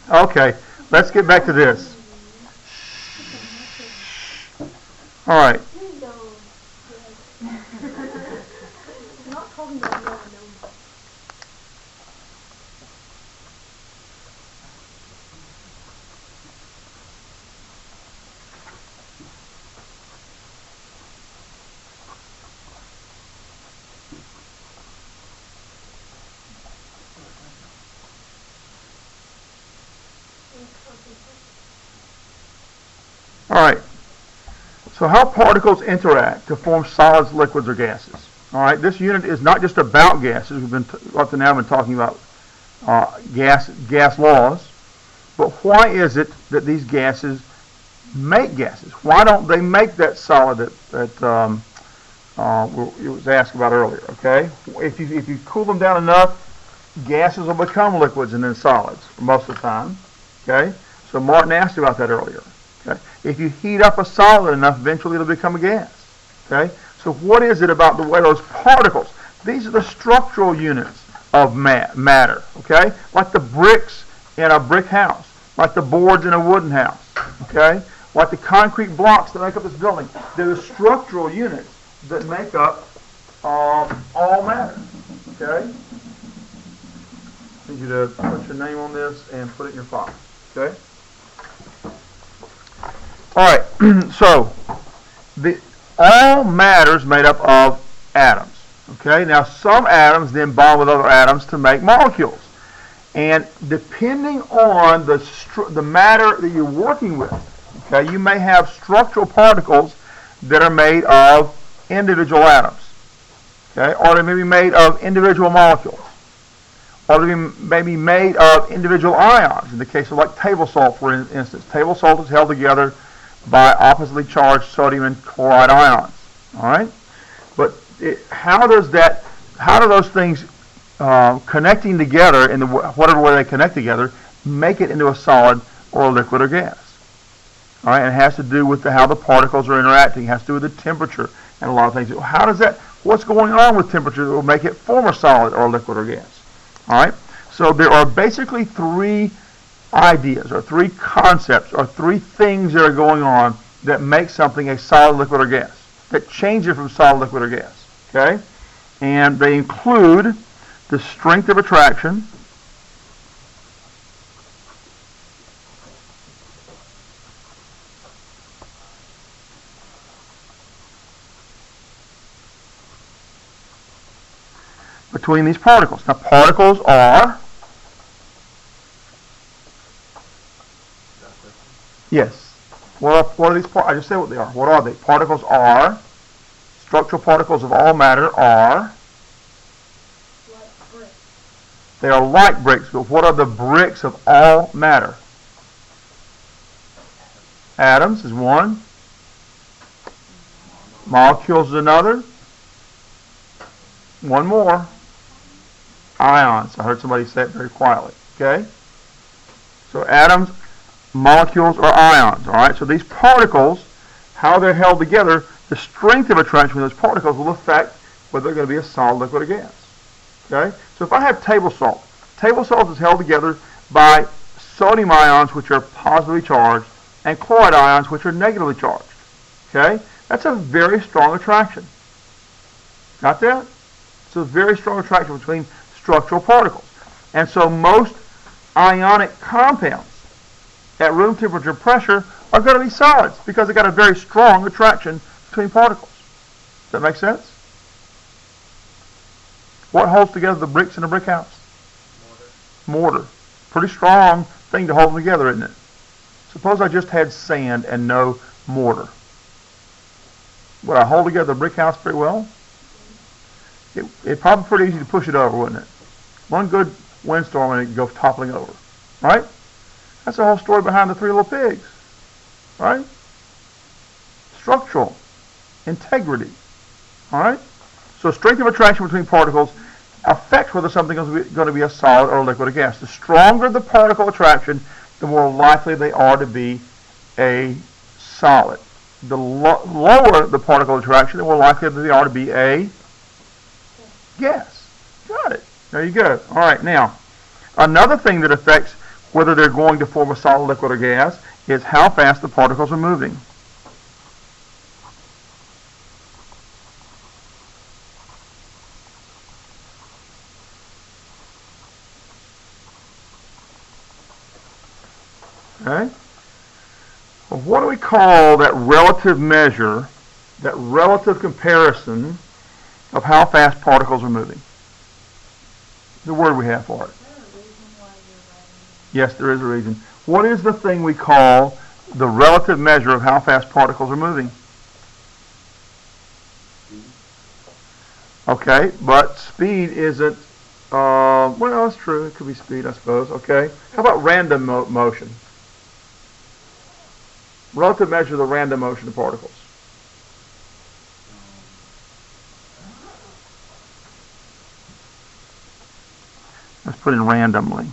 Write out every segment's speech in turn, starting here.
Okay, let's get back to this. All right. All right. So how particles interact to form solids, liquids, or gases. All right. This unit is not just about gases. We've been up to now been talking about gas laws, but why is it that these gases make gases? Why don't they make that solid that it was asked about earlier? Okay. If you cool them down enough, gases will become liquids and then solids most of the time. Okay. So Martin asked about that earlier. Okay. If you heat up a solid enough, eventually it'll become a gas. Okay. So what is it about the way those particles? These are the structural units of matter. Okay. Like the bricks in a brick house, like the boards in a wooden house. Okay. Like the concrete blocks that make up this building. They're the structural units that make up all matter. Okay. I need you to put your name on this and put it in your file. Okay. All right, so all matter is made up of atoms. Okay, now some atoms then bond with other atoms to make molecules, and depending on the matter that you're working with, okay, you may have structural particles that are made of individual atoms, okay, or they may be made of individual molecules, or they may be made of individual ions. In the case of like table salt, for instance, table salt is held together by oppositely charged sodium and chloride ions. All right, but how do those things connecting together in whatever way they connect together make it into a solid or a liquid or gas? All right, and it has to do with how the particles are interacting. It has to do with the temperature and a lot of things. How does that? What's going on with temperature that will make it form a solid or a liquid or gas? All right, so there are basically three ideas or three concepts or three things that are going on that make something a solid, liquid, or gas, that change it from solid, liquid, or gas. Okay? And they include the strength of attraction, between these particles. Now, particles are... Yes. What are these particles? I just said what they are. What are they? Particles are, structural particles of all matter are, like bricks. They are like bricks, but what are the bricks of all matter? Atoms is one. Molecules is another. One more. Ions. I heard somebody say it very quietly. Okay? So atoms, molecules, or ions. All right? So these particles, how they're held together, the strength of attraction of those particles will affect whether they're going to be a solid, liquid, or gas. Okay? So if I have table salt is held together by sodium ions, which are positively charged, and chloride ions, which are negatively charged. Okay? That's a very strong attraction. Got that? It's a very strong attraction between structural particles. And so most ionic compounds at room temperature and pressure are going to be solids because they've got a very strong attraction between particles. Does that make sense? What holds together the bricks in a brick house? Mortar. Pretty strong thing to hold them together, isn't it? Suppose I just had sand and no mortar. Would I hold together the brick house pretty well? It'd probably be pretty easy to push it over, wouldn't it? One good windstorm and it could go toppling over. Right? That's the whole story behind the three little pigs. Right? Structural integrity. All right? So strength of attraction between particles affects whether something is going to be a solid or a liquid or gas. The stronger the particle attraction, the more likely they are to be a solid. The lower the particle attraction, the more likely they are to be a gas. Got it. There you go. All right, now, another thing that affects whether they're going to form a solid, liquid, or gas is how fast the particles are moving. Okay? Well, what do we call that relative measure, that relative comparison of how fast particles are moving? The word we have for it. Is there a reason why you're writing? Yes, there is a reason. What is the thing we call the relative measure of how fast particles are moving? Okay, but speed isn't, well, it's true. It could be speed, I suppose. Okay. How about random motion? Relative measure of the random motion of particles. Let's put in randomly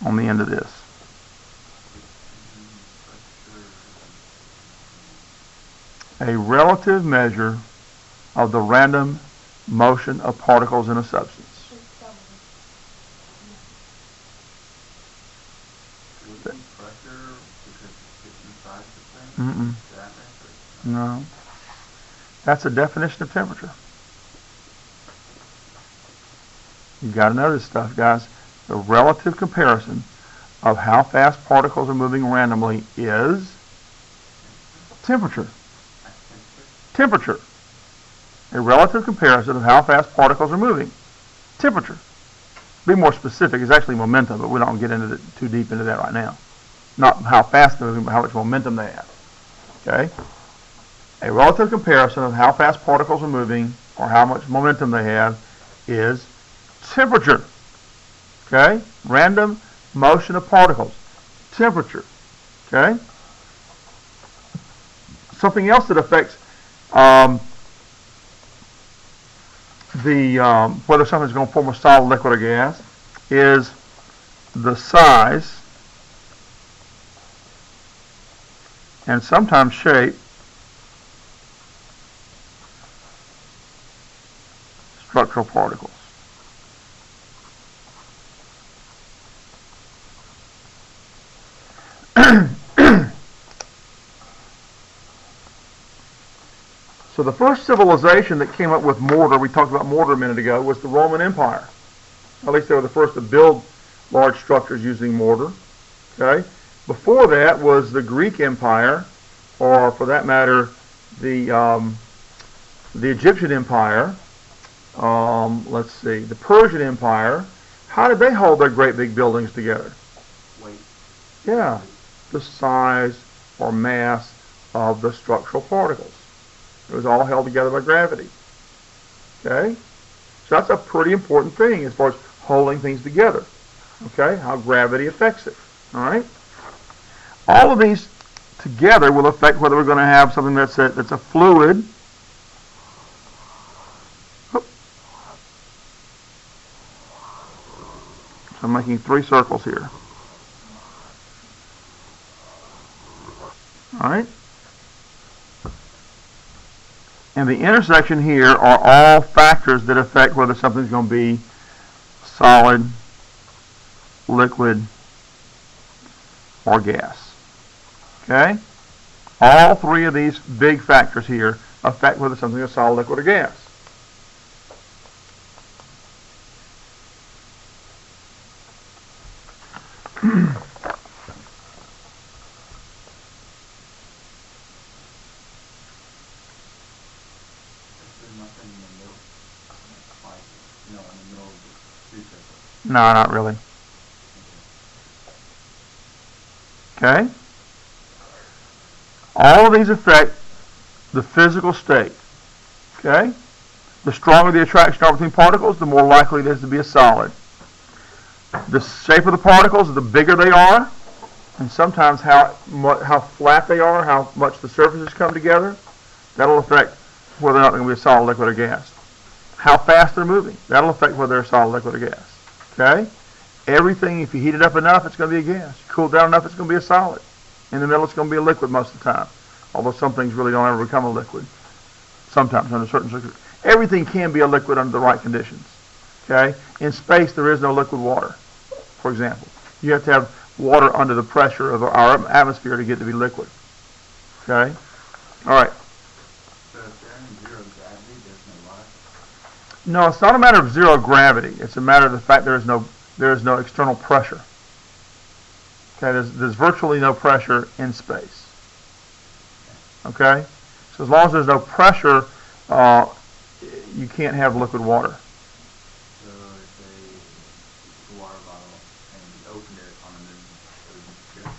on the end of this. A relative measure of the random motion of particles in a substance. Mm-mm. No. That's a definition of temperature. You've got to know this stuff, guys. The relative comparison of how fast particles are moving randomly is temperature. Temperature. A relative comparison of how fast particles are moving. Temperature. Be more specific, it's actually momentum, but we don't get into too deep into that right now. Not how fast they're moving, but how much momentum they have. Okay? A relative comparison of how fast particles are moving or how much momentum they have is temperature. Okay? Random motion of particles. Temperature. Okay? Something else that affects whether something's going to form a solid, liquid, or gas is the size and sometimes shape, structural particles. So the first civilization that came up with mortar, we talked about mortar a minute ago, was the Roman Empire. At least they were the first to build large structures using mortar. Okay? Before that was the Greek Empire, or for that matter, the Egyptian Empire. Let's see, the Persian Empire. How did they hold their great big buildings together? Weight. Yeah, the size or mass of the structural particles. It was all held together by gravity. Okay? So that's a pretty important thing as far as holding things together. Okay? How gravity affects it. All right? All of these together will affect whether we're going to have something that's a fluid. So I'm making 3 circles here. All right? And the intersection here are all factors that affect whether something's going to be solid, liquid, or gas. Okay? All 3 of these big factors here affect whether something is solid, liquid, or gas. No, not really. Okay? All of these affect the physical state. Okay? The stronger the attraction are between particles, the more likely it is to be a solid. The shape of the particles, the bigger they are, and sometimes how flat they are, how much the surfaces come together, that'll affect whether or not they're going to be a solid, liquid, or gas. How fast they're moving, that'll affect whether they're a solid, liquid, or gas. Okay? Everything, if you heat it up enough, it's going to be a gas. You cool it down enough, it's going to be a solid. In the middle, it's going to be a liquid most of the time. Although some things really don't ever become a liquid. Sometimes under certain circumstances. Everything can be a liquid under the right conditions. Okay? In space, there is no liquid water, for example. You have to have water under the pressure of our atmosphere to get to be liquid. Okay? All right. So if they're in zero gravity, there's no life? No, it's not a matter of zero gravity. It's a matter of the fact there is no external pressure. Okay, there's virtually no pressure in space. Okay? So as long as there's no pressure, you can't have liquid water. So if they took a water bottle and opened it on the moon, it would disappear?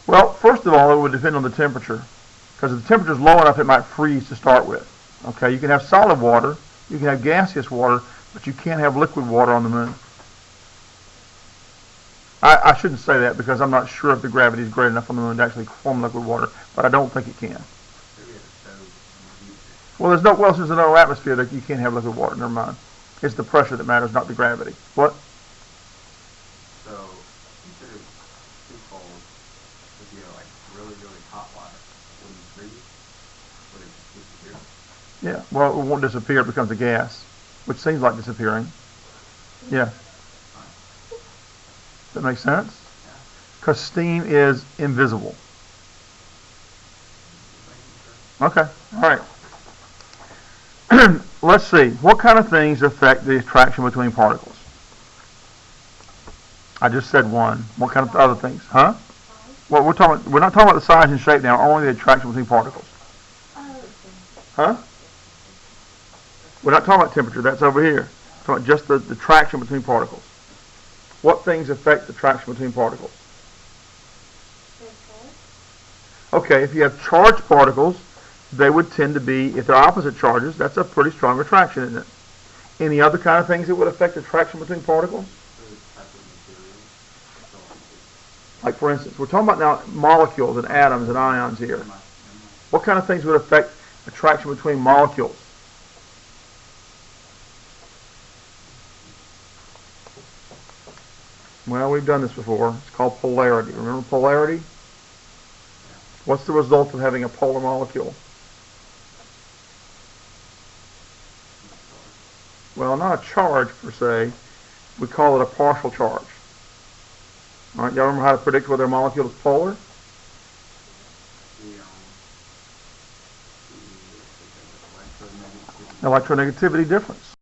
Well, first of all, it would depend on the temperature. Because if the temperature is low enough, it might freeze to start with. Okay, you can have solid water, you can have gaseous water, but you can't have liquid water on the moon. I shouldn't say that because I'm not sure if the gravity is great enough on the moon to actually form liquid water, but I don't think it can. Maybe at a stove in the future. Well, since there's no atmosphere, that you can't have liquid water. Never mind. It's the pressure that matters, not the gravity. What? So consider too cold. If you have like really, really hot water, wouldn't it freeze? Would it just disappear? Yeah. Well, it won't disappear. It becomes a gas, which seems like disappearing. Yeah. Does that make sense? Yeah. Because steam is invisible. Okay. All right. Let's see. What kind of things affect the attraction between particles? I just said one. What kind of other things? Huh? Well, we're not talking about the size and shape now. Only the attraction between particles. Huh? We're not talking about temperature. That's over here. We're talking about just the traction between particles. What things affect the traction between particles? Okay, if you have charged particles, they would tend to be, if they're opposite charges, that's a pretty strong attraction, isn't it? Any other kind of things that would affect attraction between particles? Like, for instance, we're talking about now molecules and atoms and ions here. What kind of things would affect attraction between molecules? Well, we've done this before. It's called polarity. Remember polarity? What's the result of having a polar molecule? Well, not a charge per se. We call it a partial charge. All right, y'all remember how to predict whether a molecule is polar? The electronegativity. Electronegativity difference.